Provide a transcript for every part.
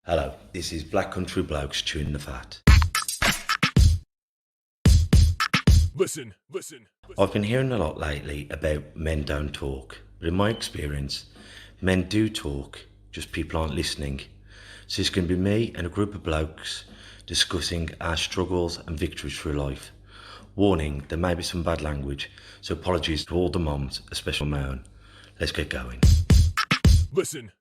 Hello, this is Black Country Blokes chewing the fat. Listen. I've been hearing a lot lately about men don't talk, but in my experience, men do talk, just people aren't listening. So it's going to be me and a group of blokes discussing our struggles and victories through life. Warning, there may be some bad language, so apologies to all the moms, especially my own. Let's get going. Listen.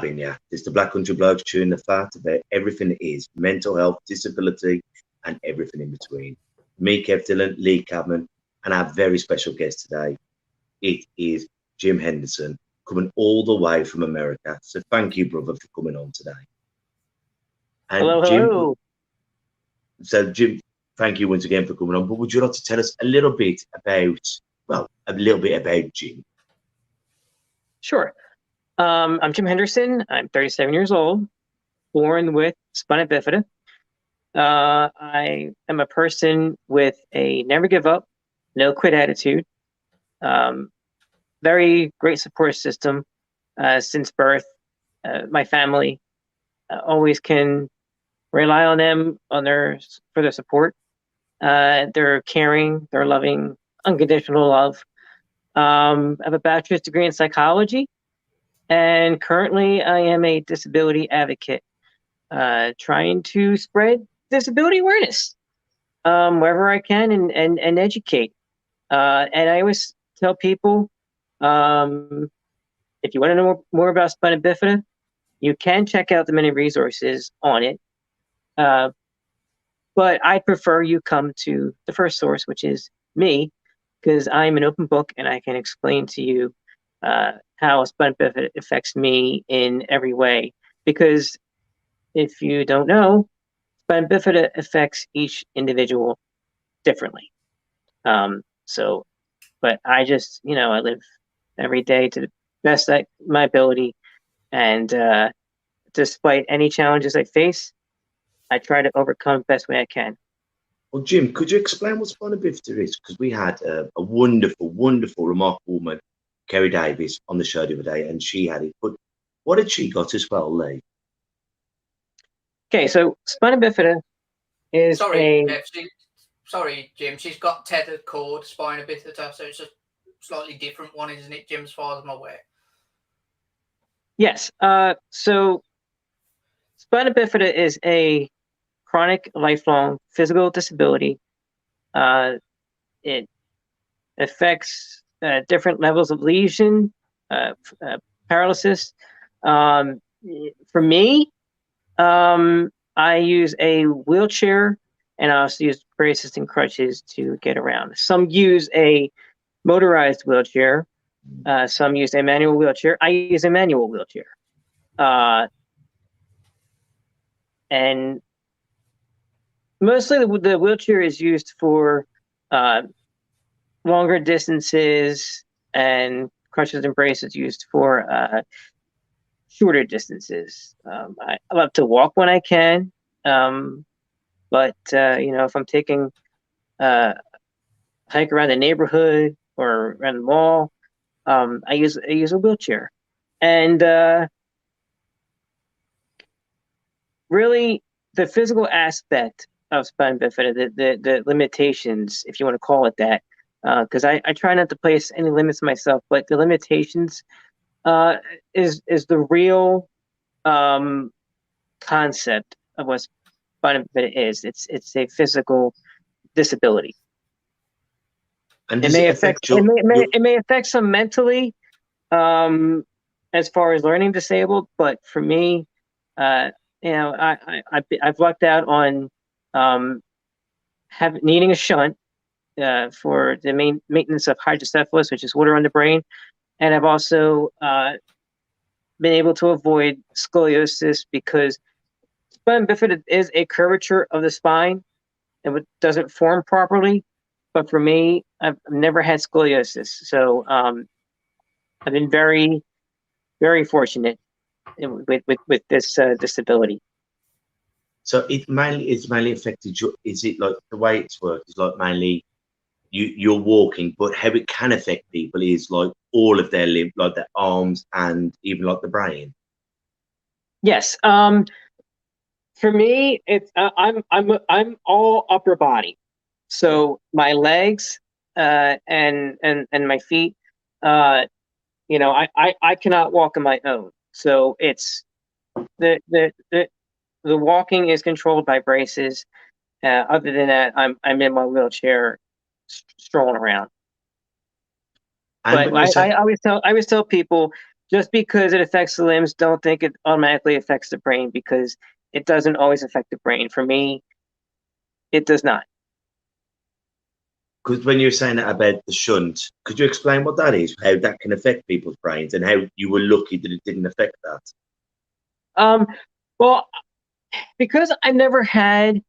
Yeah. It's the Black Country Blokes chewing the fat about everything that is mental health, disability, and everything in between. Me, Kev Dillon, Lee Cabman, and our very special guest today. It is Jim Henderson, coming all the way from America. So thank you, brother, for coming on today. And Hello. Jim, thank you once again for coming on. But would you like to tell us a little bit about Jim? Sure. I'm Jim Henderson. I'm 37 years old, born with Spina Bifida. I am a person with a never give up, no quit attitude. Very great support system since birth. My family always can rely on them for their support. They're caring, they're loving, unconditional love. I have a bachelor's degree in psychology. And currently, I am a disability advocate, trying to spread disability awareness wherever I can and educate. And I always tell people, if you want to know more about Spina Bifida, you can check out the many resources on it. But I prefer you come to the first source, which is me, because I'm an open book and I can explain to you how Spina Bifida affects me in every way. Because if you don't know, Spina Bifida affects each individual differently. But I just, I live every day to the best of my ability. And despite any challenges I face, I try to overcome the best way I can. Well, Jim, could you explain what Spina Bifida is? Because we had a wonderful, remarkable woman, Kerry Davis, on the show the other day, and she had it. But what had she got as well, Lee? Okay, so Spina Bifida is Sorry, Jim. She's got tethered cord Spina Bifida, so it's a slightly different one, isn't it, Jim? As far as I'm aware. Yes. So Spina Bifida is a chronic, lifelong physical disability. It affects different levels of lesion, paralysis. For me, I use a wheelchair, and I also use pre-assisting crutches to get around. Some use a motorized wheelchair. Some use a manual wheelchair. I use a manual wheelchair. And mostly the wheelchair is used for longer distances, and crutches and braces used for shorter distances. I love to walk when I can, but if I'm taking a hike around the neighborhood or around the mall, I use a wheelchair. And really, the physical aspect of Spina Bifida, the limitations, if you want to call it that, because I try not to place any limits myself, but the limitations is the real concept of what Spina Bifida is. It's a physical disability. And it may affect some mentally, as far as learning disabled. But for me, I've lucked out on needing a shunt for the maintenance of hydrocephalus, which is water on the brain, and I've also been able to avoid scoliosis because Spina Bifida is a curvature of the spine, and it doesn't form properly. But for me, I've never had scoliosis, so I've been very, very fortunate with this disability. So it's mainly affected you. Is it like the way it's worked is like mainly you're walking, but how it can affect people is like all of their limb, like their arms and even like the brain? Yes. For me, it's I'm all upper body. So my legs and my feet, you know, I cannot walk on my own. So it's the walking is controlled by braces. Other than that, I'm in my wheelchair, strolling around. And But when you say, I always tell people, just because it affects the limbs, don't think it automatically affects the brain, because it doesn't always affect the brain. For me, it does not. because when you were saying that about the shunt, could you explain what that is, how that can affect people's brains, and how you were lucky that it didn't affect that? Um, well, because I've never had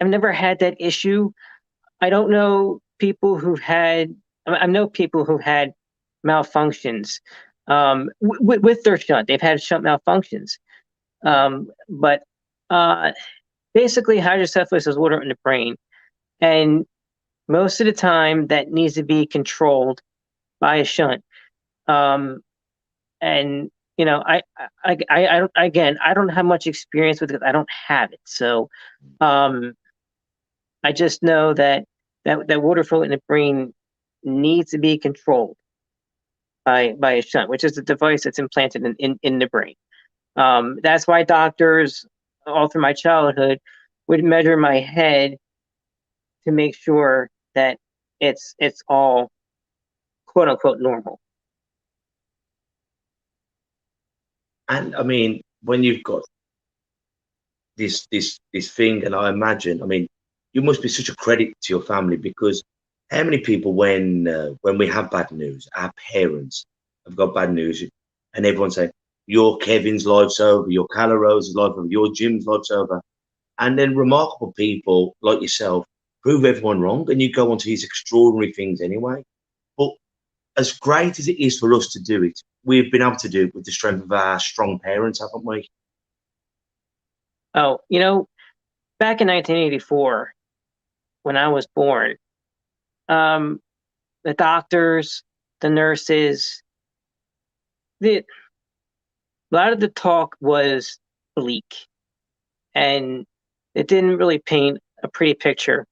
that issue. I don't know people who've had. I know people who had malfunctions with their shunt. They've had shunt malfunctions, but basically, hydrocephalus is water in the brain, and most of the time that needs to be controlled by a shunt. And you know, I don't, again, I don't have much experience with it. I don't have it, so um, I just know that that water flow in the brain needs to be controlled by a shunt, which is a device that's implanted in the brain. That's why doctors all through my childhood would measure my head to make sure that it's all quote unquote normal. And I mean, when you've got this thing, and I imagine, I mean, you must be such a credit to your family, because how many people, when we have bad news, our parents have got bad news, and everyone say, your Kevin's life's over, your Calla Rose's life over, your Jim's life's over, and then remarkable people like yourself prove everyone wrong, and you go on to these extraordinary things anyway. But as great as it is for us to do it, we've been able to do it with the strength of our strong parents, haven't we? Oh, you know, back in 1984, when I was born, um, the doctors, the nurses, a lot of the talk was bleak, and it didn't really paint a pretty picture.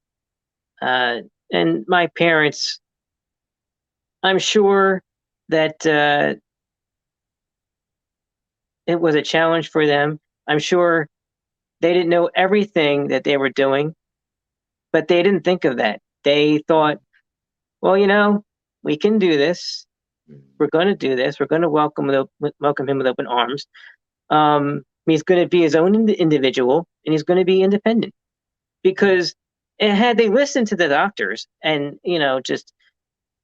And my parents, I'm sure that it was a challenge for them. I'm sure they didn't know everything that they were doing, but they didn't think of that. They thought, well, you know, we can do this. We're going to do this. We're going to welcome him with open arms. He's going to be his own individual, and he's going to be independent. Because had they listened to the doctors and, you know, just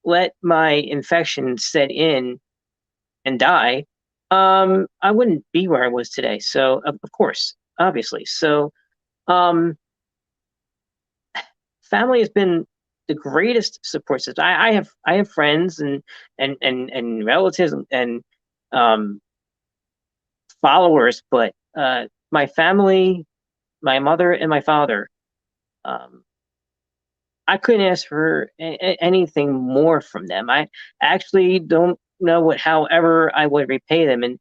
let my infection set in and die, I wouldn't be where I was today. So, of course, obviously. So, um, family has been the greatest support system. I have friends and relatives and um, followers, but my family, my mother and my father, um, I couldn't ask for anything more from them. I actually don't know however I would repay them, and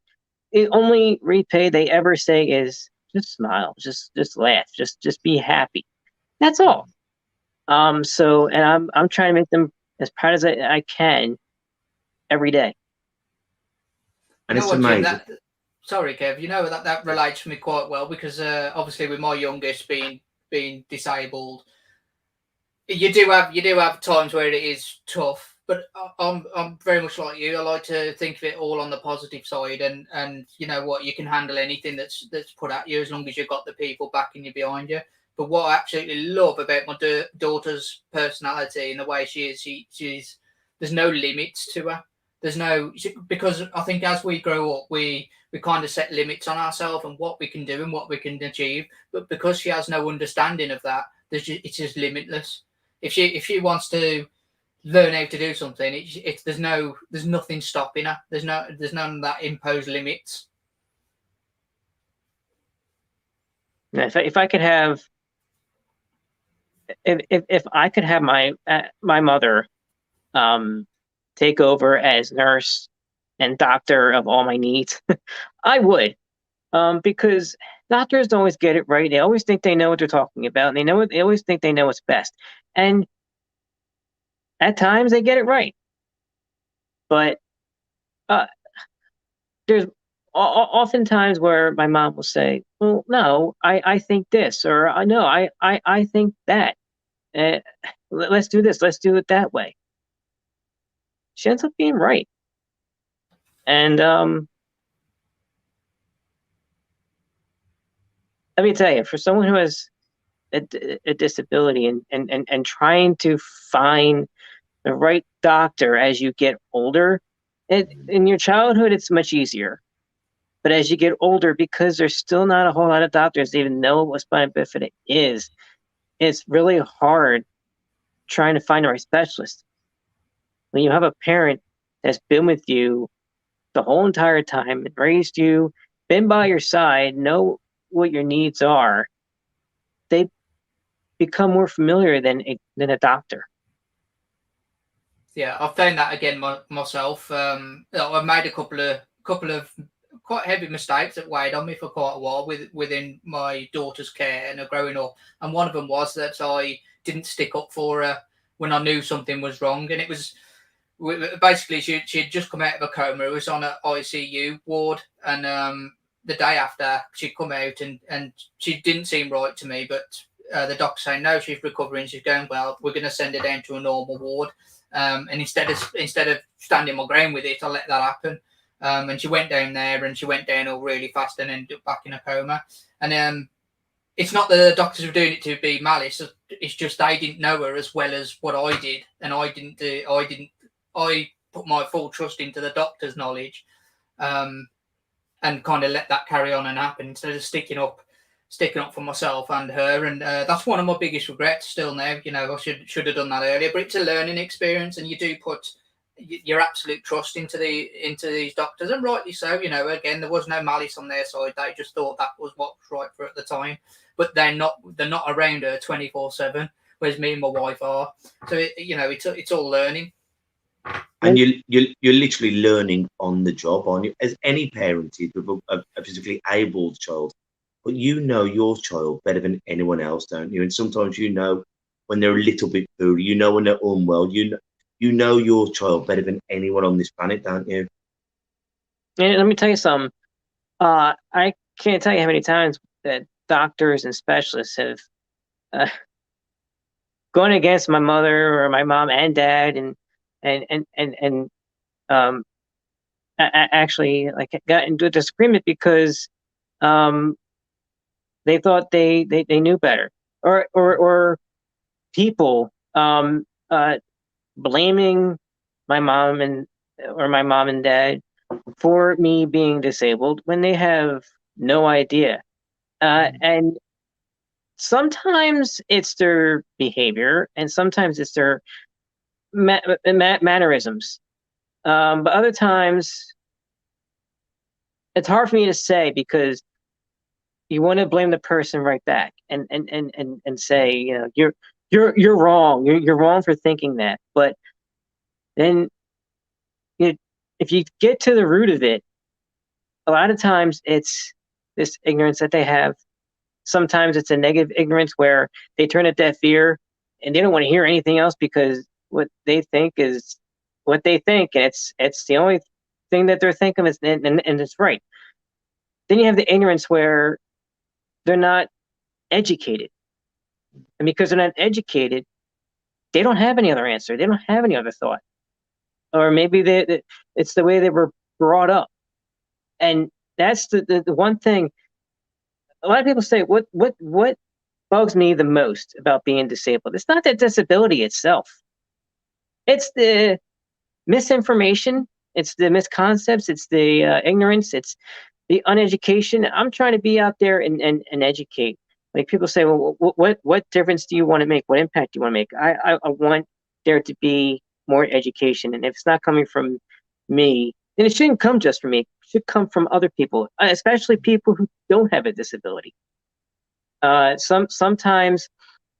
the only repay they ever say is just smile, just laugh, just be happy. That's all. So, and I'm trying to make them as proud as I can every day. And You know it's what, Jim? amazing. Sorry, Kev. You know that relates to me quite well, because obviously with my youngest being disabled, you do have times where it is tough. But I'm very much like you. I like to think of it all on the positive side, and you know what, you can handle anything that's put at you as long as you've got the people backing you behind you. But what I absolutely love about my daughter's personality and the way she is, she's there's no limits to her. There's no, because I think as we grow up, we kind of set limits on ourselves and what we can do and what we can achieve. But because she has no understanding of that, it's just limitless. If she wants to learn how to do something, there's nothing stopping her. There's none of that imposed limits. If I could have if I could have my mother take over as nurse and doctor of all my needs, I would. Because doctors don't always get it right. They always think they know what they're talking about, and they always think they know what's best. And at times they get it right. But there's oftentimes where my mom will say, "Well, no, I think this," or "No, I think that. Uh, let's do this. Let's do it that way." She ends up being right. And let me tell you, for someone who has a disability and trying to find the right doctor as you get older, in your childhood it's much easier. But as you get older, because there's still not a whole lot of doctors that even know what spina bifida is, it's really hard trying to find the right specialist. When you have a parent that's been with you the whole entire time, raised you, been by your side, know what your needs are, they become more familiar than a doctor. Yeah, I've found that again myself. I've made a couple of quite heavy mistakes that weighed on me for quite a while within my daughter's care and her growing up. And one of them was that I didn't stick up for her when I knew something was wrong. And it was basically she had just come out of a coma. It was on an ICU ward, and the day after she'd come out and she didn't seem right to me, but the doctor saying no, she's recovering, she's going well. We're going to send her down to a normal ward. And instead of standing my ground with it, I let that happen. And she went down there, and she went down all really fast and ended up back in a coma. And it's not that the doctors were doing it to be malice. It's just they didn't know her as well as what I did, and I put my full trust into the doctor's knowledge, and kind of let that carry on and happen instead of sticking up for myself and her. And that's one of my biggest regrets still now. I should have done that earlier, but it's a learning experience, and you do put your absolute trust into these doctors, and rightly so. Again, there was no malice on their side. They just thought that was what was right for at the time, but they're not around her 24/7, whereas me and my wife are. So it's all learning. And you're literally learning on the job, aren't you? As any parent is with a physically able child, but you know your child better than anyone else, don't you? And sometimes when they're a little bit poorly, when they're unwell, you know your child better than anyone on this planet, don't you? And let me tell you something. I can't tell you how many times that doctors and specialists have gone against my mother or my mom and dad, and actually like got into a disagreement because they thought they knew better, or people blaming my mom and dad for me being disabled when they have no idea. And sometimes it's their behavior, and sometimes it's their mannerisms. But other times it's hard for me to say, because you want to blame the person right back and say, you're wrong. You're wrong for thinking that. But then if you get to the root of it, a lot of times it's this ignorance that they have. Sometimes it's a negative ignorance where they turn a deaf ear and they don't want to hear anything else, because what they think is what they think, and it's the only thing that they're thinking is, and it's right. Then you have the ignorance where they're not educated, and because they're not educated, they don't have any other answer. They don't have any other thought, or maybe it's the way they were brought up. And that's the one thing. A lot of people say, what bugs me the most about being disabled? It's not the disability itself. It's the misinformation. It's the misconcepts. It's the ignorance. It's the uneducation. I'm trying to be out there and educate. Like, people say, well, what difference do you want to make? What impact do you want to make? I want there to be more education. And if it's not coming from me, then it shouldn't come just from me. It should come from other people, especially people who don't have a disability. Sometimes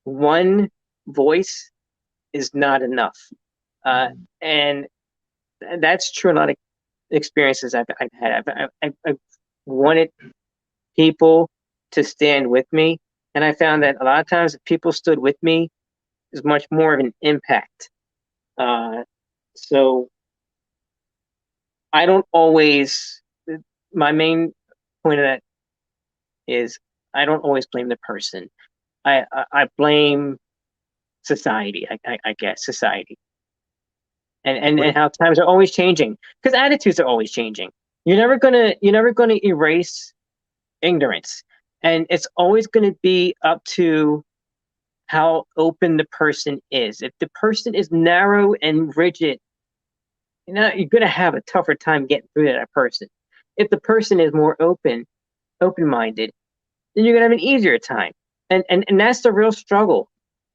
one voice is not enough. And that's true in a lot of experiences I've had. I've wanted people to stand with me, and I found that a lot of times if people stood with me, there's much more of an impact. So I don't always, my main point of that is I don't always blame the person. I blame society, I guess, society. And how times are always changing, because attitudes are always changing. You're never gonna erase ignorance, and it's always gonna be up to how open the person is. If the person is narrow and rigid, you're gonna have a tougher time getting through to that person. If the person is more open-minded, then you're gonna have an easier time. And that's the real struggle.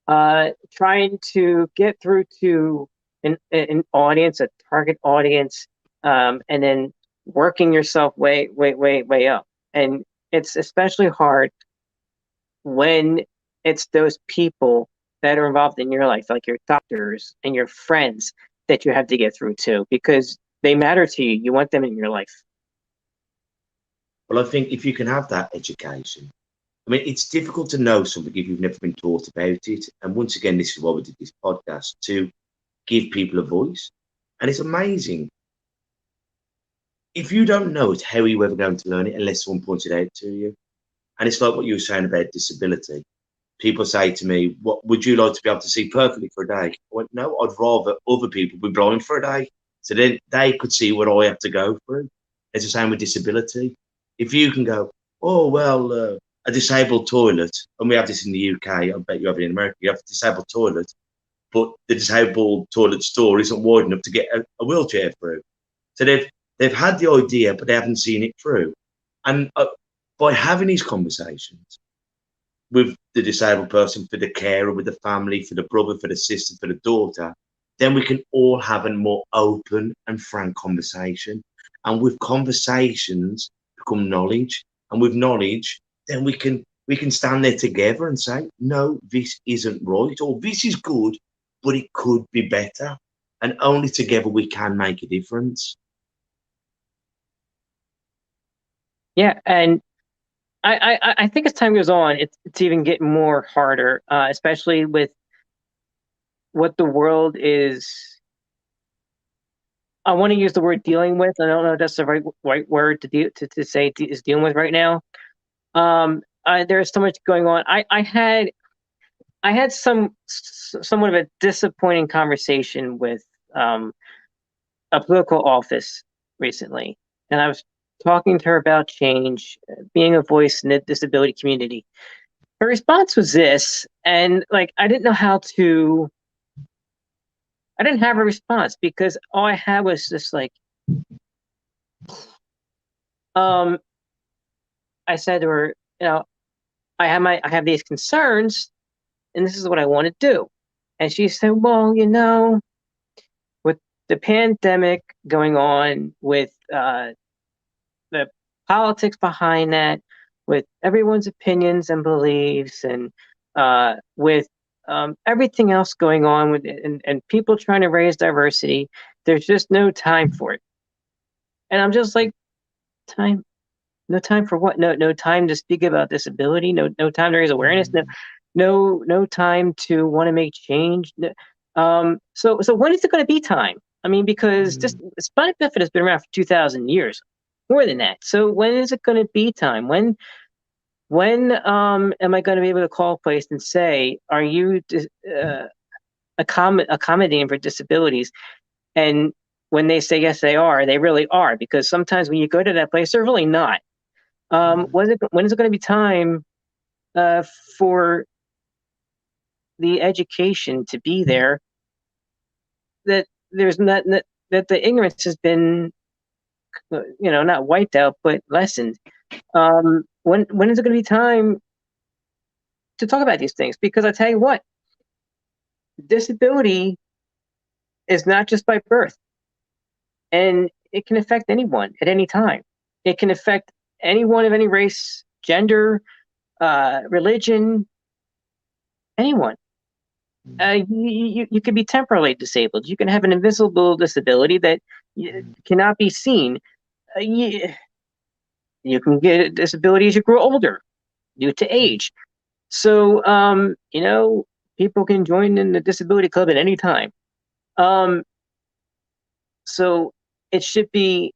Trying to get through to an audience, a target audience, and then working yourself way up. And it's especially hard when it's those people that are involved in your life, like your doctors and your friends, that you have to get through to, because they matter to you. You want them in your life. Well, I think if you can have that education, I mean, it's difficult to know something if you've never been taught about it. And once again, this is why we did this podcast, to give people a voice. And it's amazing. If you don't know it, how are you ever going to learn it unless someone points it out to you? And it's like what you were saying about disability. People say to me, "What would you like to be able to see perfectly for a day?" I went, "No, I'd rather other people be blind for a day, so then they could see what I have to go through." It's the same with disability. If you can go, "Oh, well, a disabled toilet," and we have this in the UK, I bet you have it in America, you have a disabled toilet, but the disabled toilet store isn't wide enough to get a wheelchair through. So they've had the idea, but they haven't seen it through. And by having these conversations with the disabled person, for the carer, with the family, for the brother, for the sister, for the daughter, then we can all have a more open and frank conversation. And with conversations become knowledge. And with knowledge, then we can stand there together and say, no, this isn't right, or this is good, but it could be better. And only together we can make a difference. Yeah, and I think as time goes on, it's even getting more harder, especially with what the world is. I want to use the word dealing with. I don't know if that's the right word to say is dealing with right now. There's so much going on. I had somewhat of a disappointing conversation with a political office recently, and I was talking to her about change, being a voice in the disability community. Her response was this, and like I didn't have a response, because all I had was just like, I said to her, I have these concerns, and this is what I want to do. And she said, well, with the pandemic going on, with the politics behind that, with everyone's opinions and beliefs, and with everything else going on with and people trying to raise diversity, there's just no time for it. And I'm just like, time? No time for what? No time to speak about disability. No time to raise awareness. No time to want to make change. So when is it going to be time? I mean, because Spina Bifida has been around for 2,000 years, more than that. So when is it going to be time? When am I going to be able to call a place and say, are you accommodating for disabilities? And when they say yes, they are, they really are, because sometimes when you go to that place, they're really not. When is it going to be time for the education to be there, that there's not that the ignorance has been not wiped out but lessened? When is it going to be time to talk about these things? Because I tell you what, disability is not just by birth, and it can affect anyone at any time. It can affect anyone of any race, gender, religion, anyone. You can be temporarily disabled. You can have an invisible disability that cannot be seen. You can get a disability as you grow older due to age. So, people can join in the disability club at any time. So it should be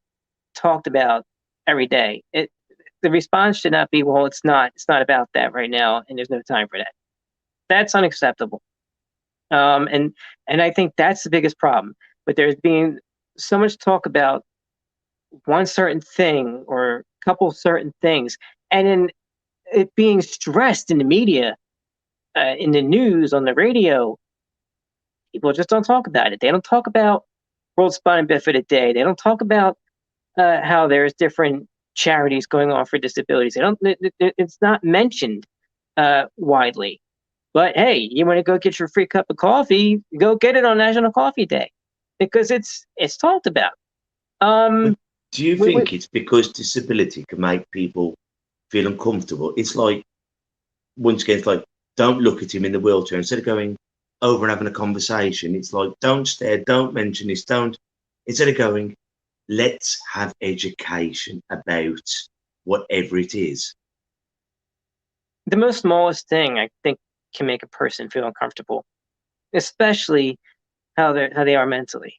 talked about every day. The response should not be, well, it's not about that right now, and there's no time for that. That's unacceptable. And I think that's the biggest problem. But there's being so much talk about one certain thing or a couple certain things, and then it being stressed in the media, in the news, on the radio. People just don't talk about it. They don't talk about World Spina Bifida Day. They don't talk about how there's different charities going on for disabilities. They don't. It's not mentioned widely. But hey, you want to go get your free cup of coffee? Go get it on National Coffee Day, because it's talked about. Do you think it's because disability can make people feel uncomfortable? It's like, once again, it's like, don't look at him in the wheelchair. Instead of going over and having a conversation, it's like, don't stare, don't mention this, don't. Instead of going, let's have education about whatever it is. The most smallest thing, I think, can make a person feel uncomfortable, especially how they are mentally.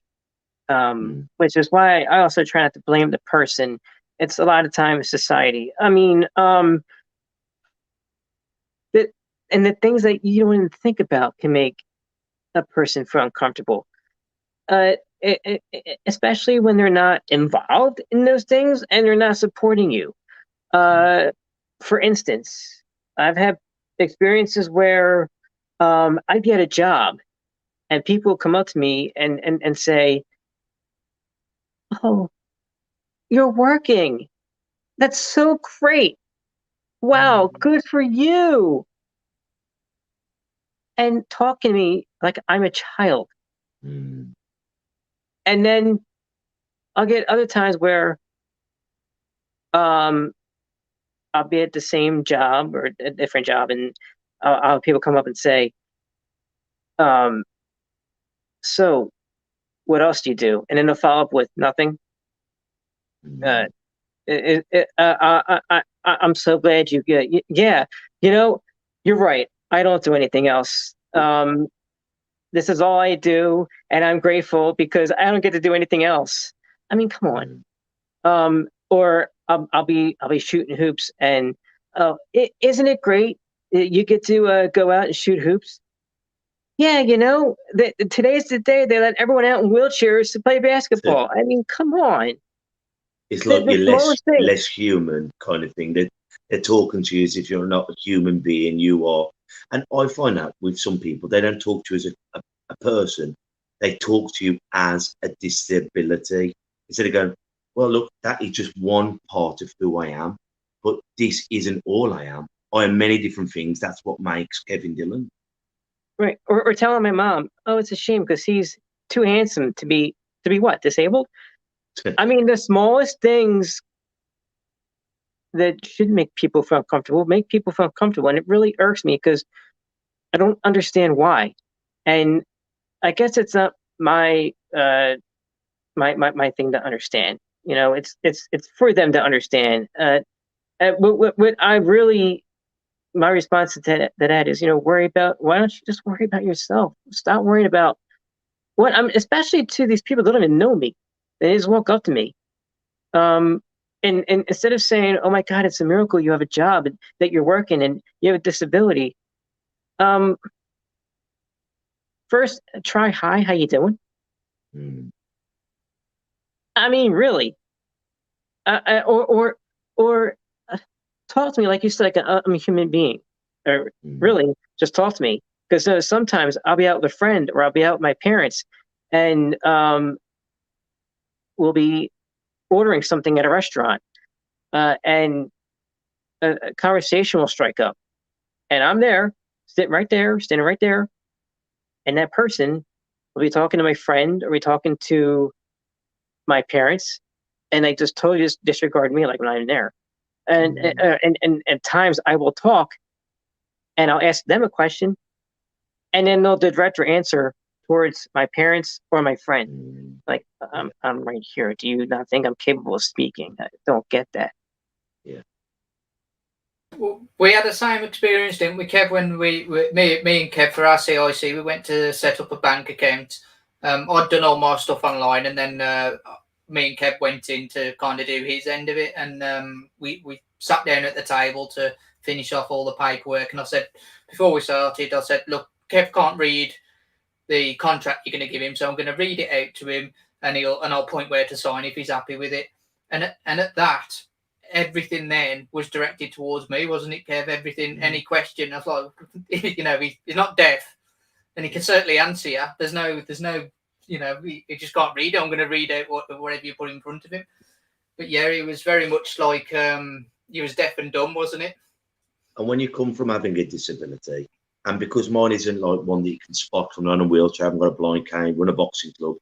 Which is why I also try not to blame the person. It's a lot of times society. I mean, and the things that you don't even think about can make a person feel uncomfortable. Especially when they're not involved in those things and they're not supporting you. For instance, I've had experiences where I'd be at a job and people come up to me and say, "Oh, you're working. That's so great. Wow, good for you." And talking to me like I'm a child. And then I'll get other times where I'll be at the same job or a different job, and I'll have people come up and say, "So, what else do you do?" And then they'll follow up with nothing. I'm so glad you get. Yeah, you're right. I don't do anything else. This is all I do, and I'm grateful because I don't get to do anything else. I mean, come on. Or I'll be shooting hoops, and isn't it great? You get to go out and shoot hoops. Yeah, today's the day they let everyone out in wheelchairs to play basketball. I mean, come on. It's like you're less human kind of thing. They're talking to you as if you're not a human being. You are. And I find that with some people, they don't talk to you as a person. They talk to you as a disability. Instead of going, well, look, that is just one part of who I am. But this isn't all I am. I am many different things. That's what makes Kevin Dillon. Right. Or telling my mom, "Oh, it's a shame because he's too handsome to be what, disabled?" I mean, the smallest things that should make people feel comfortable make people feel comfortable, and it really irks me because I don't understand why. And I guess it's not my my thing to understand. It's for them to understand. What I really, my response to that is, worry about. Why don't you just worry about yourself? Stop worrying about what I'm. Especially to these people that don't even know me. They just walk up to me. And instead of saying, "Oh my God, it's a miracle you have a job and that you're working and you have a disability," first try, "Hi, how you doing?" I mean, really, or talk to me like you said, like I'm a human being, or really just talk to me. Because sometimes I'll be out with a friend or I'll be out with my parents, and we'll be ordering something at a restaurant, and a conversation will strike up, and I'm there, standing right there, and that person will be talking to my friend or be talking to my parents, and they just totally disregard me like I'm not even there. And at times I will talk, and I'll ask them a question, and then they'll direct their answer towards my parents or my friend. Like, I'm right here. Do you not think I'm capable of speaking? I don't get that. Yeah. We had the same experience, didn't we, Kev? When me and Kev for our CIC, we went to set up a bank account. I'd done all my stuff online, and then me and Kev went in to kind of do his end of it, and we sat down at the table to finish off all the paperwork. And I said, before we started, I said, look, Kev can't read the contract you're going to give him, so I'm going to read it out to him, and I'll point where to sign if he's happy with it. And at that, everything then was directed towards me, wasn't it, Kev? Everything, any question, I was like, he's not deaf, and he can certainly answer you. There's no, he just can't read it. I'm going to read out whatever you put in front of him. But yeah, he was very much like he was deaf and dumb, wasn't it? And when you come from having a disability, and because mine isn't like one that you can spot, I'm on a wheelchair, I haven't got a blind cane, run a boxing club,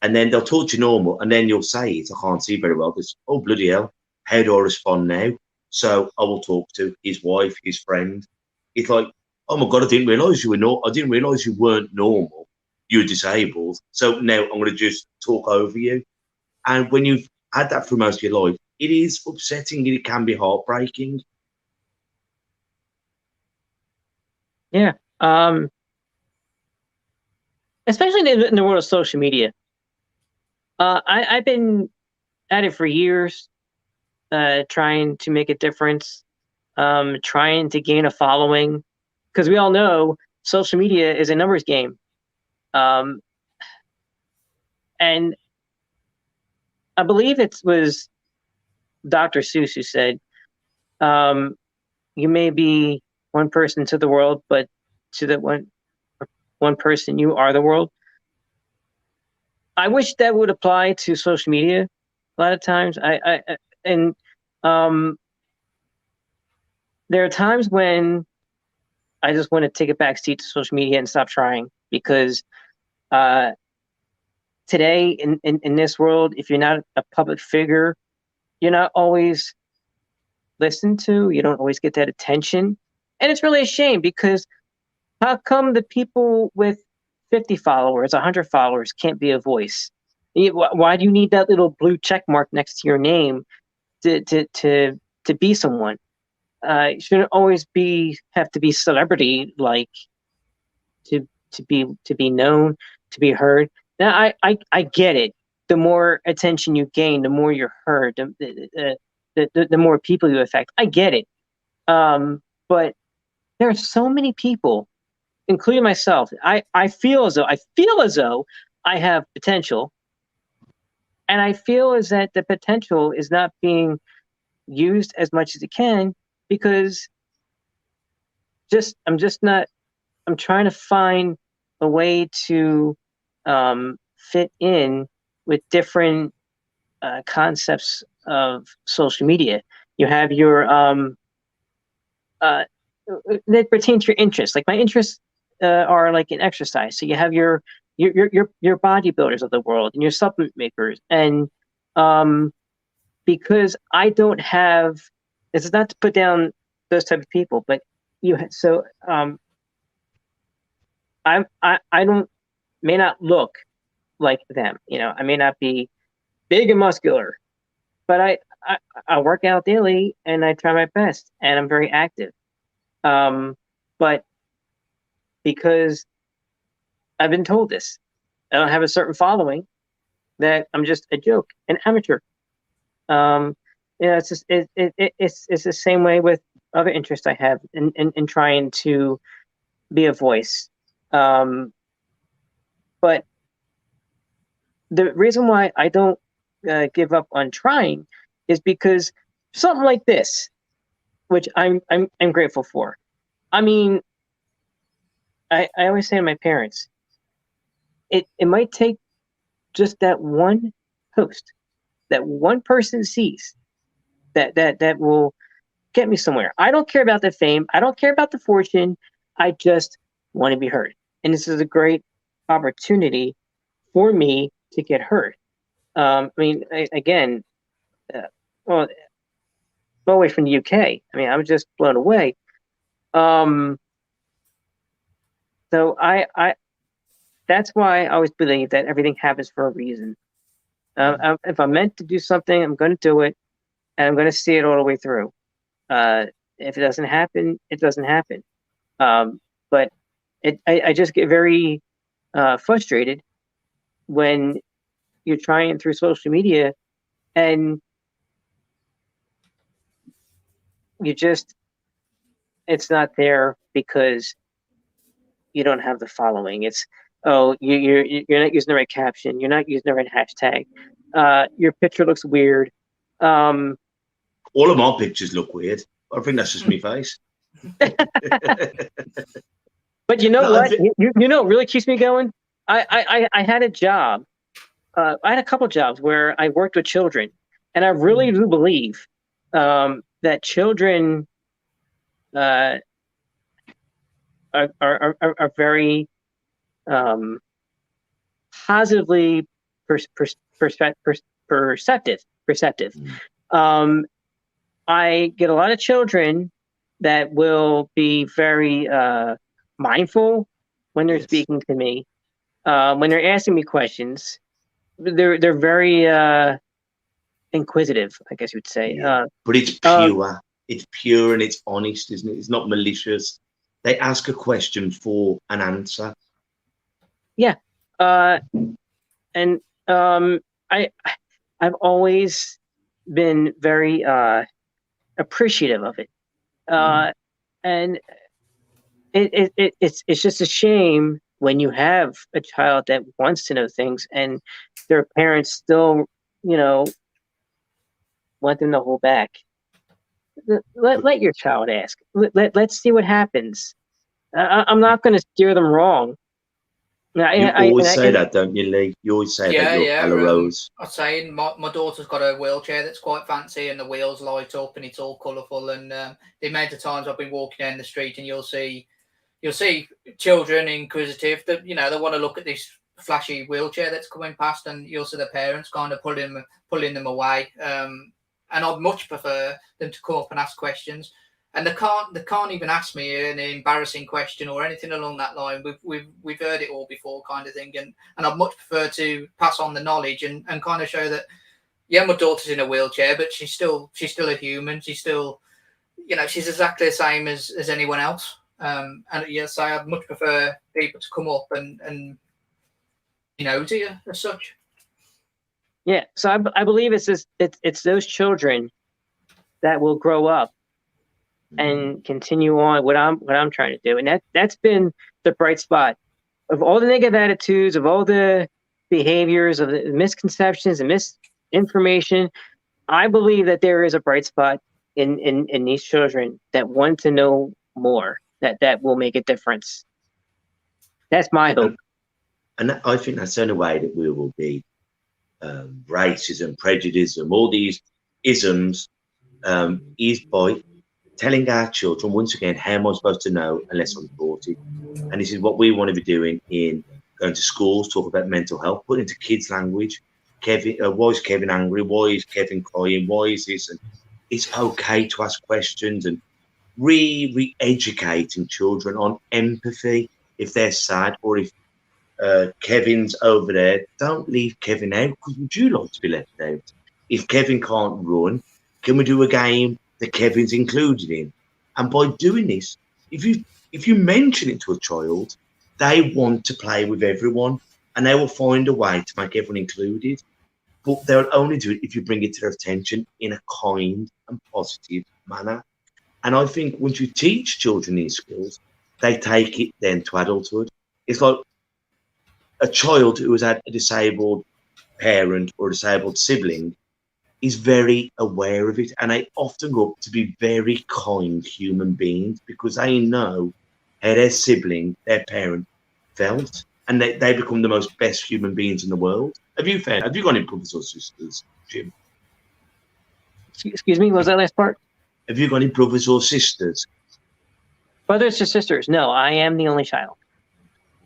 and then they'll talk to you normal, and then you'll say it, I can't see very well. This, oh bloody hell, how do I respond now? So I will talk to his wife, his friend. It's like, oh my God, I didn't realise you were not. I didn't realise you weren't normal. You're disabled. So now I'm going to just talk over you. And when you've had that for most of your life, it is upsetting. It can be heartbreaking. Yeah. Especially in the world of social media. I've been at it for years, trying to make a difference, trying to gain a following, because we all know social media is a numbers game. And I believe it was Dr. Seuss who said, you may be one person to the world, but to that one person, you are the world. I wish that would apply to social media a lot of times. There are times when I just want to take a back seat to social media and stop trying, because today in this world, if you're not a public figure, you're not always listened to. You don't always get that attention. And it's really a shame, because how come the people with 50 followers, 100 followers can't be a voice? Why do you need that little blue check mark next to your name to be someone? You shouldn't always have to be celebrity like to be known, to be heard. Now I get it. The more attention you gain, the more you're heard, the more people you affect. I get it. But there are so many people, including myself. I feel as though I have potential, and I feel as that the potential is not being used as much as it can, because I'm trying to find a way to fit in with different concepts of social media. You have your that pertain to your interests. Like my interests are like in exercise. So you have your bodybuilders of the world and your supplement makers. And because I don't have, this is not to put down those type of people, but I may not look like them. I may not be big and muscular, but I work out daily and I try my best and I'm very active. But because I've been told this, I don't have a certain following, that I'm just a joke, an amateur. It's just it's the same way with other interests I have in trying to be a voice. But the reason why I don't give up on trying is because something like this, which I'm grateful for. I mean, I always say to my parents, it might take just that one post, that one person sees, that will get me somewhere. I don't care about the fame. I don't care about the fortune. I just want to be heard. And this is a great opportunity for me to get heard. Well, away from the UK. I mean, I was just blown away. So that's why I always believe that everything happens for a reason. If I'm meant to do something, I'm going to do it, and I'm going to see it all the way through. If it doesn't happen, it doesn't happen. But I just get very frustrated when you're trying through social media and it's not there because you don't have the following. It's you're not using the right caption, you're not using the right hashtag, your picture looks weird. All of my pictures look weird. I think that's just my face. But you know what? You know what really keeps me going? I had a job. I had a couple jobs where I worked with children, and I really do believe that children are very positively perceptive. I get a lot of children that will be very mindful when they're speaking to me, when they're asking me questions. They're very inquisitive, I guess you would say. But it's pure. It's pure and it's honest, isn't it? It's not malicious. They ask a question for an answer. Yeah. And I've always been very appreciative of it. And it's just a shame when you have a child that wants to know things and their parents still, want them to hold back. Let your child ask. Let's see what happens. I'm not going to steer them wrong. You always say that, don't you, Lee? You always say that you're Ella Rose. I'm saying my daughter's got a wheelchair that's quite fancy, and the wheels light up, and it's all colourful. And the amount of times I've been walking down the street, and you'll see children inquisitive that they want to look at this flashy wheelchair that's coming past, and you'll see the parents kind of pulling them away. And I'd much prefer them to come up and ask questions. And they can't even ask me an embarrassing question or anything along that line. We've heard it all before, kind of thing. And I'd much prefer to pass on the knowledge and kind of show that, yeah, my daughter's in a wheelchair, but she's still a human. She's still, she's exactly the same as anyone else. And yes, I'd much prefer people to come up and to you as such. Yeah. So I believe it's those children that will grow up and continue on what I'm trying to do. And that's been the bright spot of all the negative attitudes, of all the behaviors, of the misconceptions and misinformation. I believe that there is a bright spot in these children that want to know more, that will make a difference. That's my hope. And I think that's the only way that we will be racism, prejudice, all these isms is by telling our children, once again, how am I supposed to know unless I'm taught it? And this is what we want to be doing in going to schools, talk about mental health, put into kids' language. Kevin, why is Kevin angry? Why is Kevin crying? Why is this? And it's okay to ask questions and re-educating children on empathy. If they're sad or if Kevin's over there, don't leave Kevin out, because would you like to be left out? If Kevin can't run, can we do a game that Kevin's included in? And by doing this, if you mention it to a child, they want to play with everyone and they will find a way to make everyone included. But they'll only do it if you bring it to their attention in a kind and positive manner. And I think once you teach children these skills, they take it then to adulthood. It's like a child who has had a disabled parent or a disabled sibling is very aware of it, and they often grow up to be very kind human beings because they know how their sibling, their parent, felt, and they become the most best human beings in the world. Have you got any brothers or sisters, Jim? Excuse me, what was that last part? Have you got any brothers or sisters? Brothers or sisters? No, I am the only child.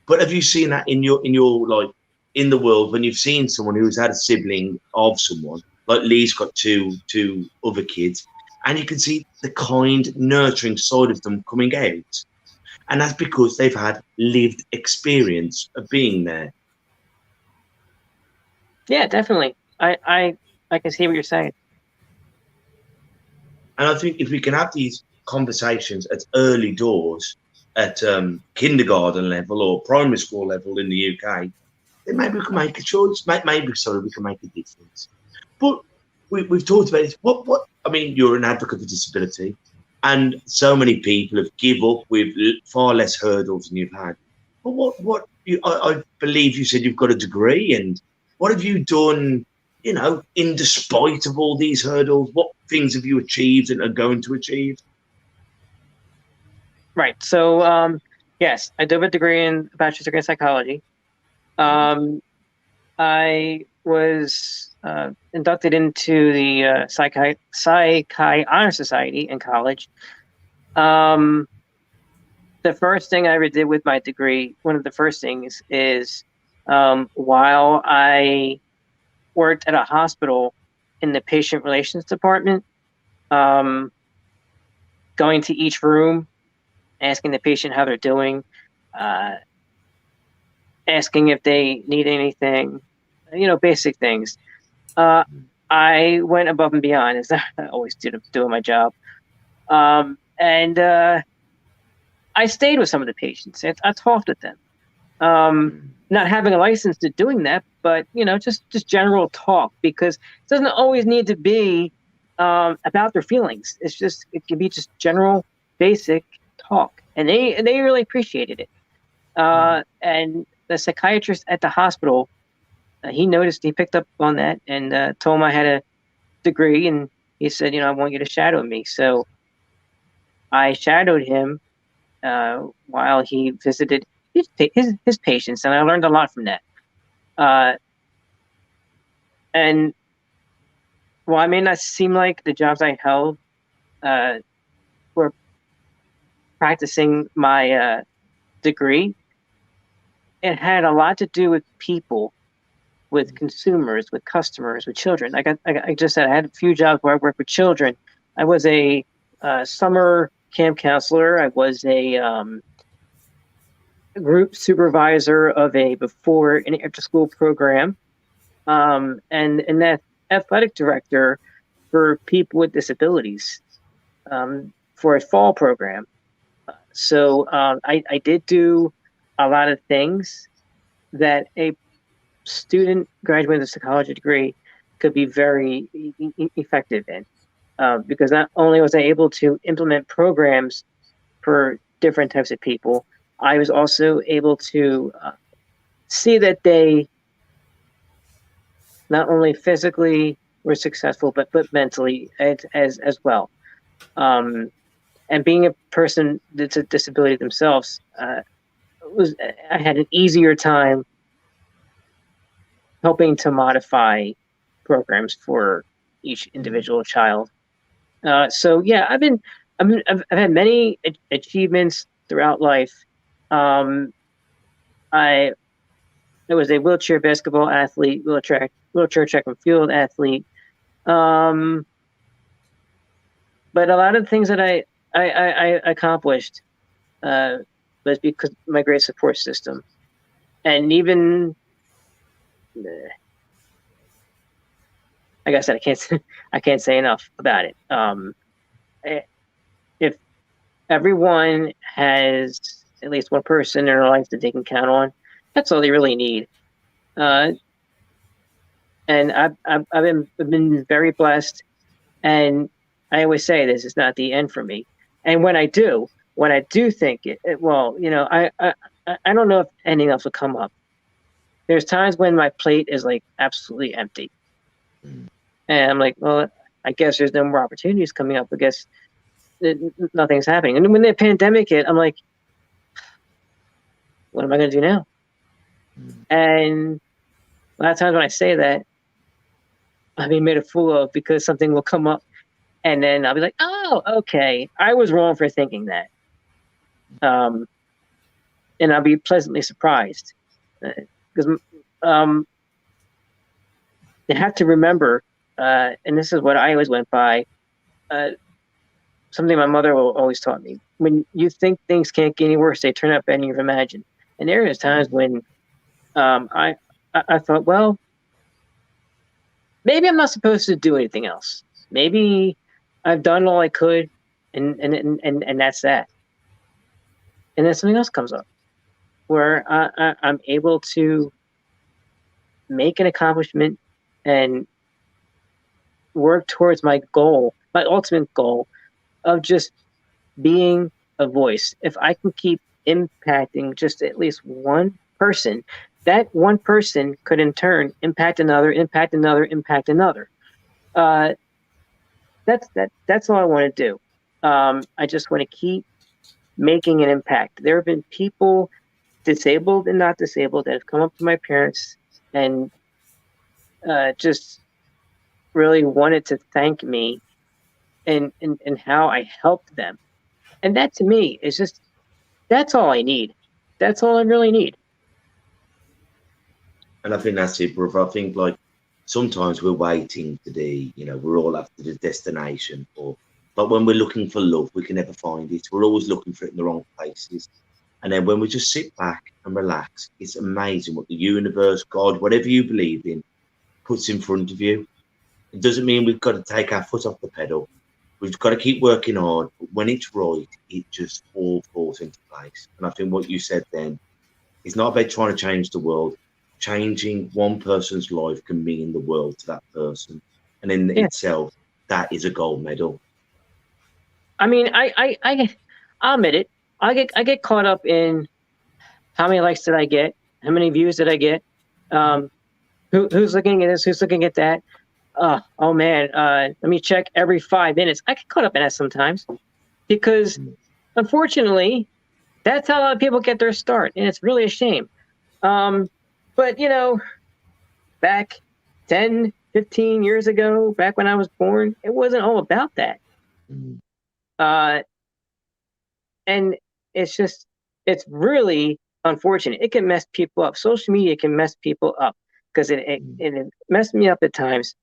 But have you seen that in your like in the world when you've seen someone who's had a sibling of someone? Like Lee's got two other kids, and you can see the kind, nurturing side of them coming out. And that's because they've had lived experience of being there. Yeah, definitely. I can see what you're saying. And I think if we can have these conversations at early doors, at kindergarten level or primary school level in the UK, then maybe we can make a choice. Maybe, sorry, we can make a difference. But we've talked about this. What? I mean, you're an advocate for disability, and so many people have give up with far less hurdles than you've had. But what? I believe you said you've got a degree, and what have you done? You know, in despite of all these hurdles, what things have you achieved and are going to achieve? Right. So, yes, I do have a degree in a bachelor's degree in psychology. I was inducted into the Psychi Honor Society in college. The first thing I ever did with my degree, one of the first things is while I worked at a hospital in the patient relations department, going to each room, asking the patient how they're doing, asking if they need anything, basic things. I went above and beyond, as I always do, doing my job. And I stayed with some of the patients. I talked with them. Not having a license to doing that, but just general talk, because it doesn't always need to be about their feelings. It can be just general, basic talk, and they really appreciated it. And the psychiatrist at the hospital, he picked up on that, and told him I had a degree, and he said, I want you to shadow me. So I shadowed him while he visited his patients, and I learned a lot from that. And while it may not seem like the jobs I held were practicing my degree, it had a lot to do with people, with consumers, with customers, with children. Like I just said, I had a few jobs where I worked with children. I was a summer camp counselor. I was a group supervisor of a before and after school program, and that athletic director for people with disabilities for a fall program. So I did do a lot of things that a student graduating with a psychology degree could be very effective in, because not only was I able to implement programs for different types of people, I was also able to see that they not only physically were successful, but mentally as well. And being a person that's a disability themselves, I had an easier time helping to modify programs for each individual child. So yeah, I've had many achievements throughout life. I was a wheelchair basketball athlete, wheelchair track and field athlete. But a lot of the things that I accomplished was because of my great support system, and even like I said, I can't say enough about it. If everyone has at least one person in their life that they can count on, that's all they really need. And I've been very blessed, and I always say this is not the end for me. And when I do think well, I don't know if anything else will come up. There's times when my plate is like absolutely empty, and I'm like, well, I guess there's no more opportunities coming up. I guess nothing's happening. And when the pandemic hit, I'm like, what am I going to do now? And a lot of times when I say that, I'm being made a fool of, because something will come up, and then I'll be like, oh, okay, I was wrong for thinking that. And I'll be pleasantly surprised, because you have to remember, and this is what I always went by, something my mother always taught me. When you think things can't get any worse, they turn out better than you've imagined. And there is times when I thought, well, maybe I'm not supposed to do anything else. Maybe I've done all I could, and that's that. And then something else comes up where I'm able to make an accomplishment and work towards my goal, my ultimate goal of just being a voice. If I can keep impacting just at least one person, that one person could in turn impact another, impact another, impact another. That's all I want to do. I just want to keep making an impact. There have been people, disabled and not disabled, that have come up to my parents and just really wanted to thank me and how I helped them. And that to me is just, that's all I need. That's all I really need. And I think that's it, brother. I think like sometimes we're waiting to the, we're all after the destination, but when we're looking for love, we can never find it. We're always looking for it in the wrong places. And then when we just sit back and relax, it's amazing what the universe, God, whatever you believe in, puts in front of you. It doesn't mean we've got to take our foot off the pedal. We've got to keep working hard. But when it's right, it just all falls into place. And I think what you said then is not about trying to change the world. Changing one person's life can mean the world to that person. And in itself, that is a gold medal. I mean, I'll admit it. I get caught up in how many likes did I get, how many views did I get, who's looking at this, who's looking at that. Oh man, let me check every 5 minutes. I get caught up in that sometimes because, unfortunately, that's how a lot of people get their start, and it's really a shame. But back 10, 15 years ago, back when I was born, it wasn't all about that. And it's really unfortunate. It can mess people up. Social media can mess people up because it messed me up at times.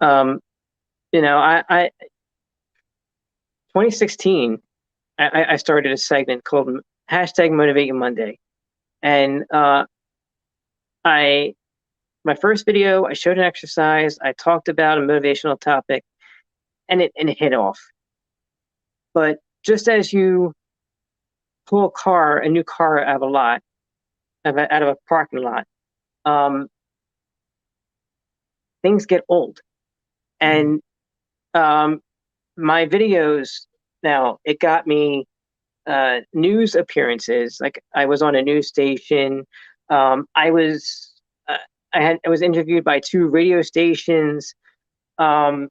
I 2016, I started a segment called #Motivate You Monday. And my first video, I showed an exercise, I talked about a motivational topic, and it hit off. But just as you pull a new car out of a lot, out of a parking lot, things get old. And my videos now, it got me news appearances. Like I was on a news station. I was interviewed by 2 radio stations, and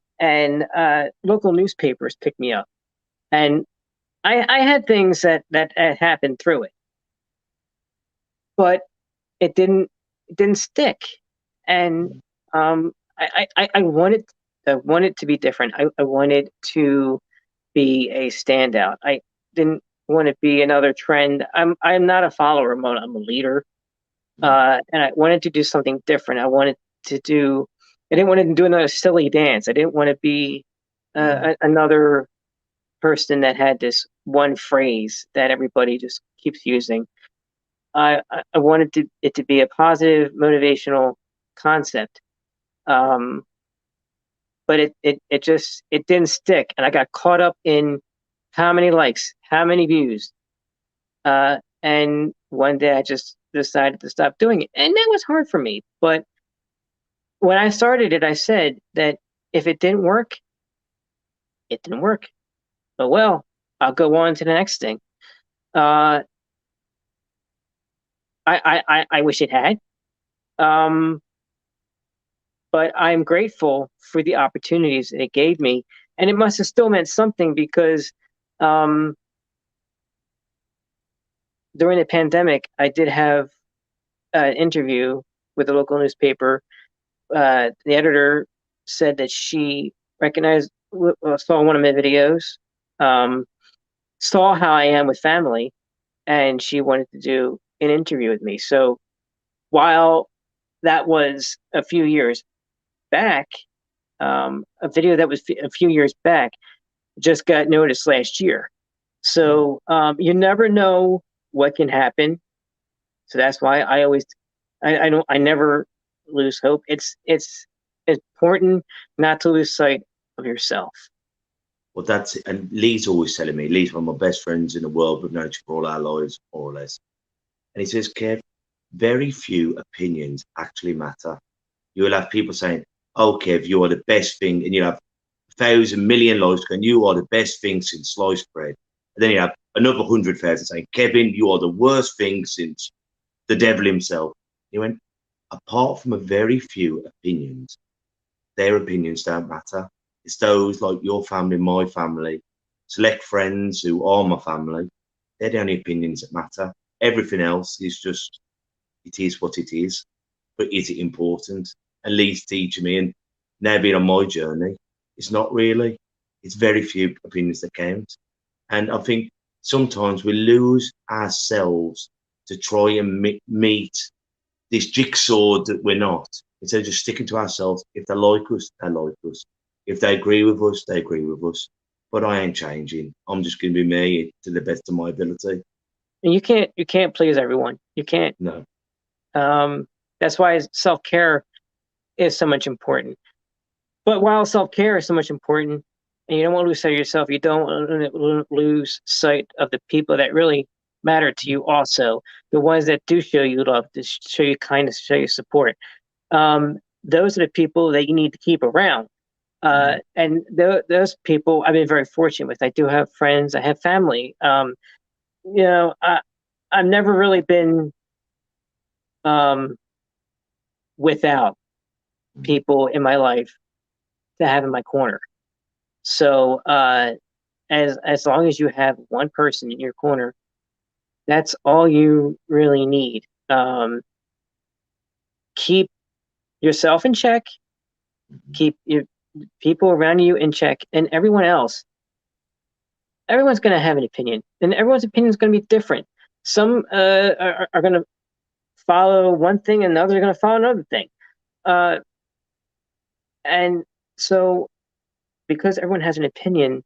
local newspapers picked me up. And I had things that happened through it, but it didn't stick. And I wanted to be different. I wanted to be a standout. I didn't want to be another trend. I'm not a follower mode. I'm a leader. And I wanted to do something different. I didn't want to do another silly dance. I didn't want to be another person that had this one phrase that everybody just keeps using. I wanted it to be a positive, motivational concept. But it didn't stick, and I got caught up in how many likes, how many views, and one day I just decided to stop doing it, and that was hard for me. But when I started it, I said that if it didn't work, it didn't work. But well, I'll go on to the next thing. I wish it had. But I'm grateful for the opportunities it gave me. And it must have still meant something because during the pandemic, I did have an interview with a local newspaper. The editor said that she saw one of my videos, saw how I am with family, and she wanted to do an interview with me. So while that was a few years back, a video that was a few years back, just got noticed last year. So you never know what can happen. So that's why I never lose hope. It's important not to lose sight of yourself. Well, that's it. And Lee's always telling me, Lee's one of my best friends in the world. We've known each other all our lives, more or less. And he says, Kev, very few opinions actually matter. You'll have people saying, oh, Kev, you are the best thing. And you'll have 1,000,000,000 lives going, you are the best thing since sliced bread. And then you have another 100,000 saying, Kevin, you are the worst thing since the devil himself. He went, apart from a very few opinions, their opinions don't matter. It's those like your family, my family, select friends who are my family. They're the only opinions that matter. Everything else is just, it is what it is. But is it important? And Lee's teaching me, and now being on my journey, it's not really. It's very few opinions that count. And I think sometimes we lose ourselves to try and meet this jigsaw that we're not. Instead of just sticking to ourselves. If they like us, they like us. If they agree with us, they agree with us. But I ain't changing. I'm just going to be me to the best of my ability. And you can't please everyone. You can't. No. That's why self-care is so much important. But while self-care is so much important, and you don't want to lose sight of yourself, you don't want to lose sight of the people that really matter to you also. The ones that do show you love, to show you kindness, show you support. Those are the people that you need to keep around. And those people I've been very fortunate with. I do have friends. I have family. I've never really been without people in my life to have in my corner. So as long as you have one person in your corner, that's all you really need. Keep yourself in check. Keep your people around you in check, and everyone else. Everyone's going to have an opinion, and everyone's opinion is going to be different. Some are going to follow one thing, and others are going to follow another thing. And so, because everyone has an opinion,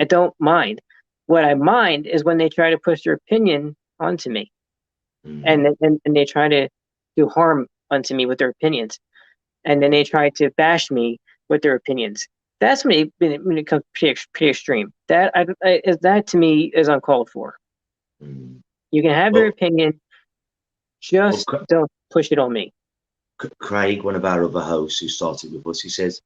I don't mind. What I mind is when they try to push their opinion onto me, and they try to do harm unto me with their opinions, and then they try to bash me with their opinions. That's when it comes pretty extreme. That to me is uncalled for. You can have your opinion, just don't push it on me. Craig, one of our other hosts who started with us, he says,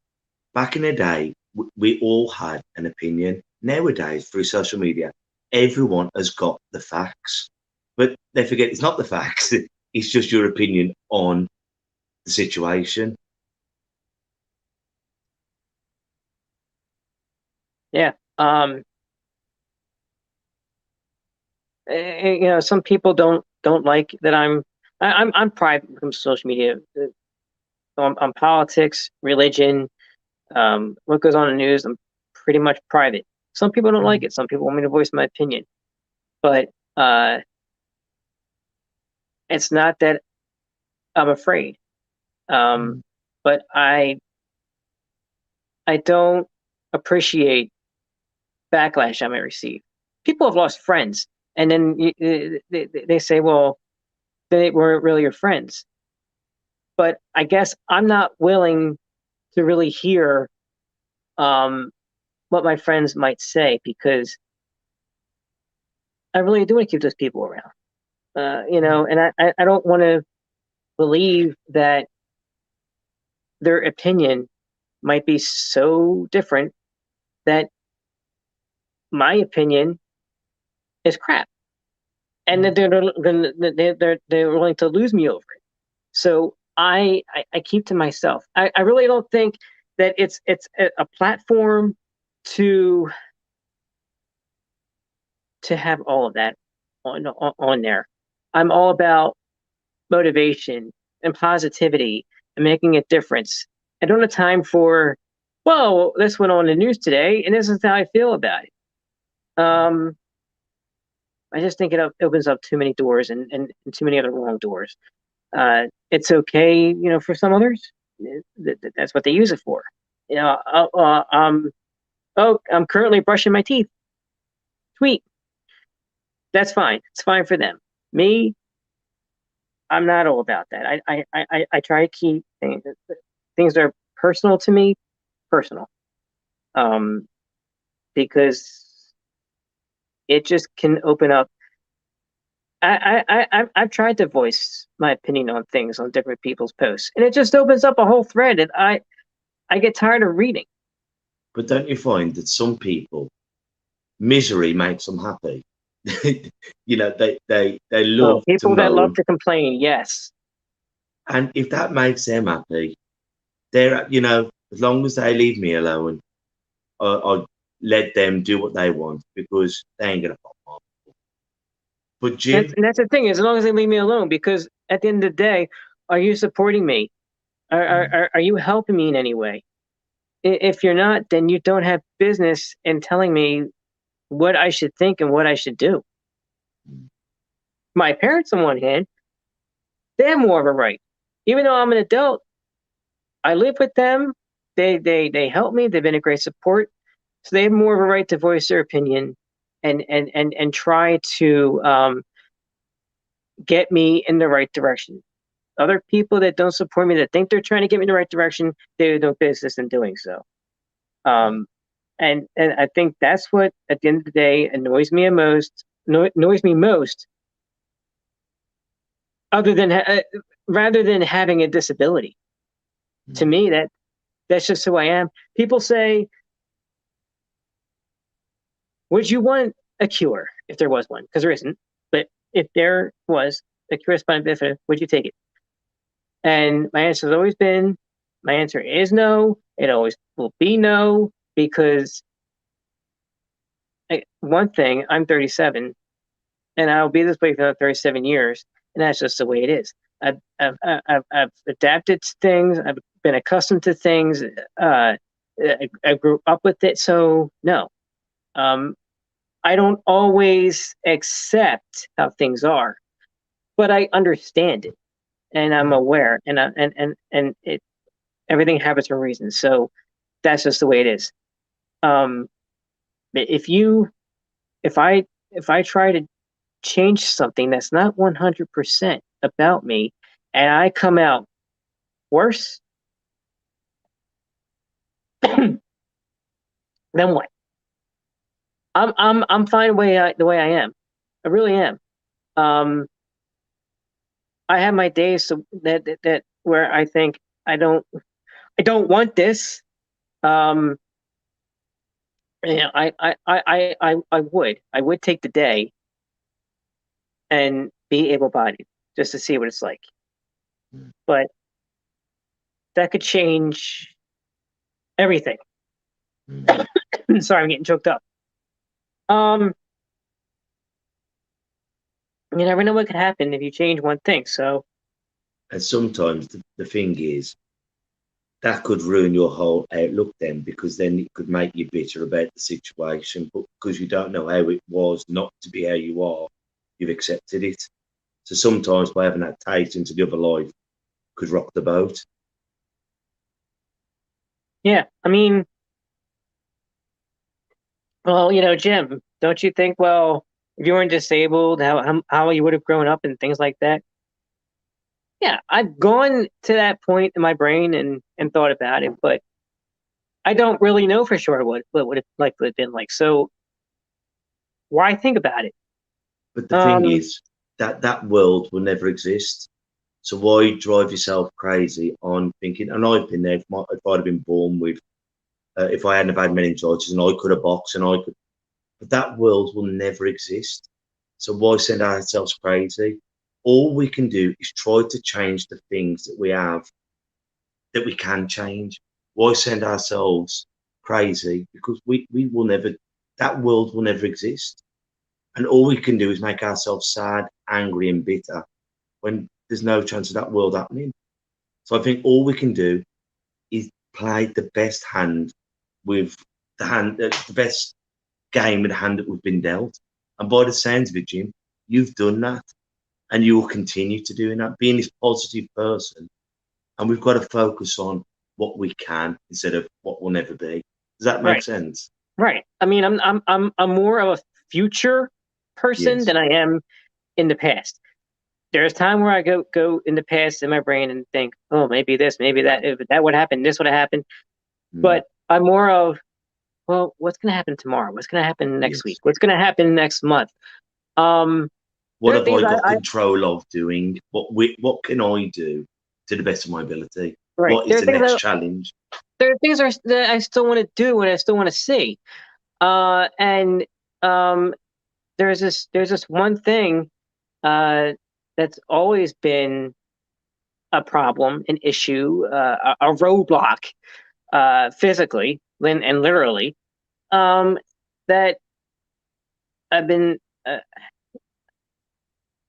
back in the day, we all had an opinion. Nowadays, through social media, everyone has got the facts. But they forget it's not the facts. It's just your opinion on the situation. Yeah. Some people don't like that I'm private from social media. On politics, religion, what goes on in the news, I'm pretty much private. Some people don't like it. Some people want me to voice my opinion. But it's not that I'm afraid. But I don't appreciate backlash I may receive. People have lost friends, and then they say, well, they weren't really your friends. But I guess I'm not willing to really hear what my friends might say, because I really do want to keep those people around. And I don't want to believe that their opinion might be so different that my opinion is crap, and that they're willing to lose me over it. So I keep to myself. I really don't think that it's a platform to have all of that on there. I'm all about motivation and positivity and making a difference. I don't have time for, well, this went on the news today, and this is how I feel about it. I just think it opens up too many doors and too many other wrong doors. It's okay, for some others. That's what they use it for. Oh, I'm currently brushing my teeth. Sweet. That's fine. It's fine for them. Me, I'm not all about that. I try to keep things that are personal to me personal. Because it just can open up. I've tried to voice my opinion on things on different people's posts, and it just opens up a whole thread that I get tired of reading. But don't you find that some people, misery makes them happy? You know, they So love to people that love moan, to complain, yes. and if that makes them happy, they're, you know, as long as they leave me alone, I let them do what they want, because they ain't gonna pop off. But Jim, And that's the thing, as long as they leave me alone, because at the end of the day, are you supporting me? Are you helping me in any way? If you're not, then you don't have business in telling me what I should think and what I should do. My parents, on one hand, they have more of a right. Even though I'm an adult, I live with them. They help me. They've been a great support. So they have more of a right to voice their opinion and try to get me in the right direction. Other people that don't support me, that think they're trying to get me in the right direction, they have no business in doing so. And I think that's what, at the end of the day, annoys me most, other than rather than having a disability. To me, that's just who I am. People say, would you want a cure if there was one? Because there isn't. But if there was a cure for spina bifida, would you take it? And my answer has always been, my answer is no. It always will be no, because one thing, I'm 37, and I'll be this way for another 37 years, and that's just the way it is. I've adapted to things. I've been accustomed to things. I grew up with it, so no. I don't always accept how things are, but I understand it, and I'm aware, and it, everything happens for a reason. So that's just the way it is. If I try to change something that's not 100% about me, and I come out worse, then what? I'm fine the way I am. I really am. I have my days that where I think I don't want this. You know, I would take the day and be able-bodied just to see what it's like. But that could change everything. Sorry, I'm getting choked up. You never know what could happen if you change one thing. So, and sometimes the thing is, that could ruin your whole outlook then, because then it could make you bitter about the situation. But because you don't know how it was not to be how you are, you've accepted it. So sometimes by having that taste into the other life could rock the boat. yeah, I mean, well, you know, Jim, don't you think, well, if you weren't disabled, how you would have grown up and things like that? Yeah, I've gone to that point in my brain and thought about it, but I don't really know for sure what would it likely have been like. So why think about it? But the thing is that that world will never exist. So why drive yourself crazy on thinking? And I've been there. If I'd have been born with, if I hadn't have had meningitis and I could have boxed and I could, but that world will never exist. So why send ourselves crazy? All we can do is try to change the things that we have that we can change. Why send ourselves crazy? Because we will never, that world will never exist. And all we can do is make ourselves sad, angry, and bitter when there's no chance of that world happening. So I think all we can do is play the best hand with the best game with the hand that we've been dealt. And by the sounds of it, Jim, you've done that, and you will continue to doing that, being this positive person. And we've got to focus on what we can instead of what will never be. Does that make sense? Right. I mean, I'm more of a future person Yes. than I am in the past. There's time where I go in the past in my brain and think, oh, maybe this, maybe that, if that would happen, this would have happened. Mm, But I'm more of, well, what's going to happen tomorrow? What's going to happen next week? yes. What's going to happen next month? What There are have things I got I control of doing? What can I do to the best of my ability? right. What is the next challenge? There are things that I still want to do and I still want to see. And there's this one thing that's always been a problem, an issue, a roadblock, physically and literally, that I've been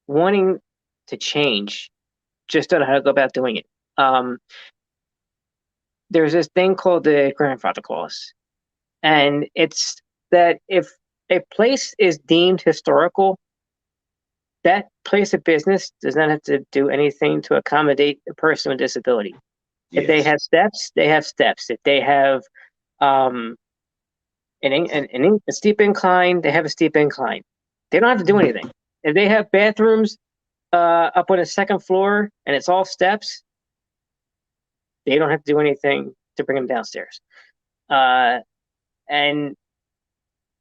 wanting to change. Just don't know how to go about doing it. There's this thing called the grandfather clause, and it's that if a place is deemed historical, that place of business does not have to do anything to accommodate a person with disability. If they Yes. have steps, they have steps. If they have um, a steep incline, they have a steep incline. They don't have to do anything. If they have bathrooms up on the second floor and it's all steps, they don't have to do anything to bring them downstairs. And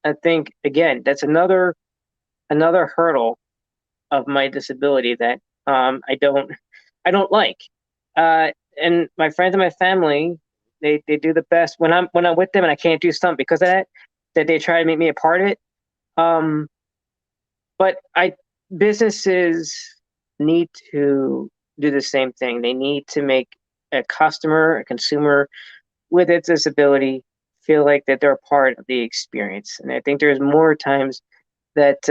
I think again, that's another hurdle of my disability that I don't like. And my friends and my family, they do the best when I'm with them and I can't do something because of that they try to make me a part of it. Um, but I businesses need to do the same thing. They need to make a consumer with a disability feel like that they're a part of the experience. And I think there's more times that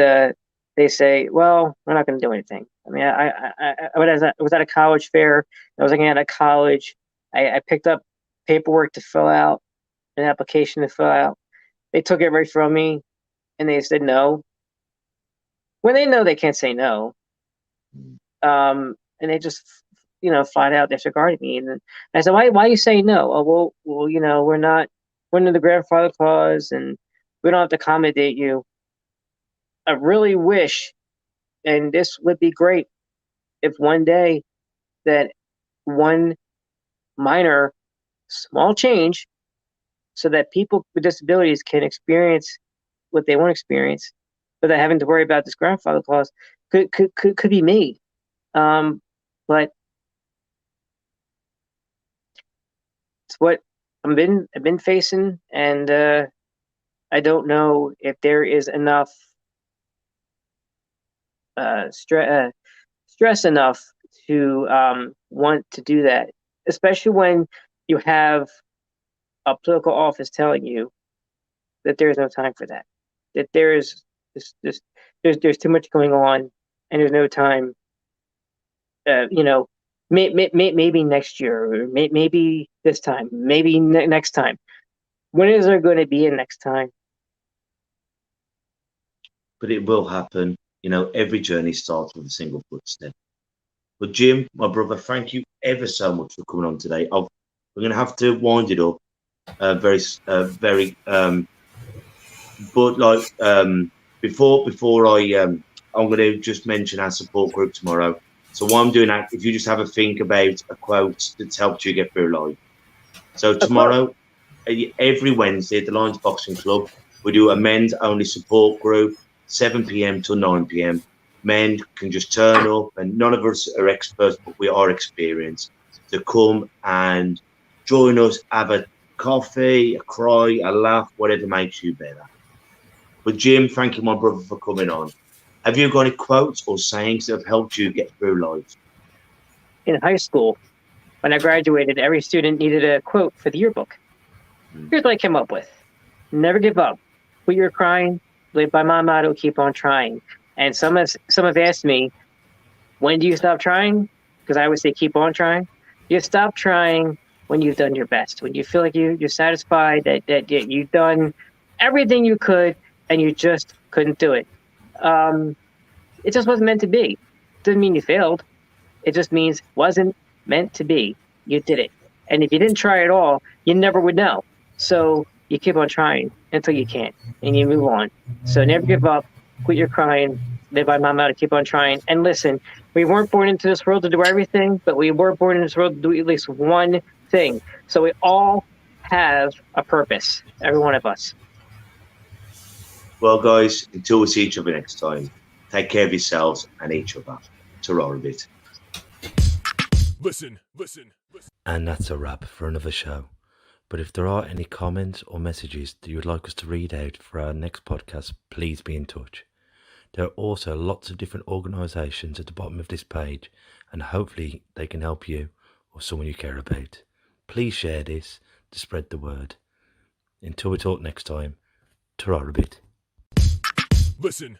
they say, "Well, we're not going to do anything." I mean, I was at a college fair. I was looking at a college. I picked up paperwork to fill out, an application to fill out. They took it right from me, and they said no. When they know they can't say no, and they just, flat out disregarded me. And then I said, "Why you say no?" "Oh, well, we're under the grandfather clause, and we don't have to accommodate you." I really wish, and this would be great, if one day that one minor small change so that people with disabilities can experience what they want to experience without having to worry about this grandfather clause could be made. But it's what I've been facing, and I don't know if there is enough stress enough to want to do that, especially when you have a political office telling you that there is no time for that, that this, there's too much going on, and there's no time. Maybe next year, or maybe this time, maybe next time. When is there going to be a next time? But it will happen. Every journey starts with a single footstep. But Jim, my brother, thank you ever so much for coming on today. We're going to have to wind it up very. But like before I'm going to just mention our support group tomorrow. So while I'm doing that, if you just have a think about a quote that's helped you get through life. So tomorrow, every Wednesday at the Lions Boxing Club, we do a men's only support group, 7 p.m. till 9 p.m. Men can just turn up, and none of us are experts, but we are experienced, to come and join us, have a coffee, a cry, a laugh, whatever makes you better. But Jim, thank you, my brother, for coming on. Have you got any quotes or sayings that have helped you get through life? In high school, when I graduated, every student needed a quote for the yearbook. Here's what I came up with: never give up. When you're crying, live by my motto, keep on trying. And some have asked me, when do you stop trying? Because I always say, keep on trying. You stop trying when you've done your best, when you feel like you're satisfied that you've done everything you could and you just couldn't do it. It just wasn't meant to be. Doesn't mean you failed. It just means wasn't meant to be. You did it. And if you didn't try at all, you never would know. So you keep on trying until you can't, and you move on. So never give up, quit your crying, live by my motto, keep on trying. And listen, we weren't born into this world to do everything, but we were born in this world to do at least one thing. So we all have a purpose, every one of us. Well, guys, until we see each other next time, take care of yourselves and each other. Ta-ra a bit. Listen. And that's a wrap for another show. But if there are any comments or messages that you would like us to read out for our next podcast, please be in touch. There are also lots of different organisations at the bottom of this page, and hopefully they can help you or someone you care about. Please share this to spread the word. Until we talk next time, ta-ra a bit. Listen.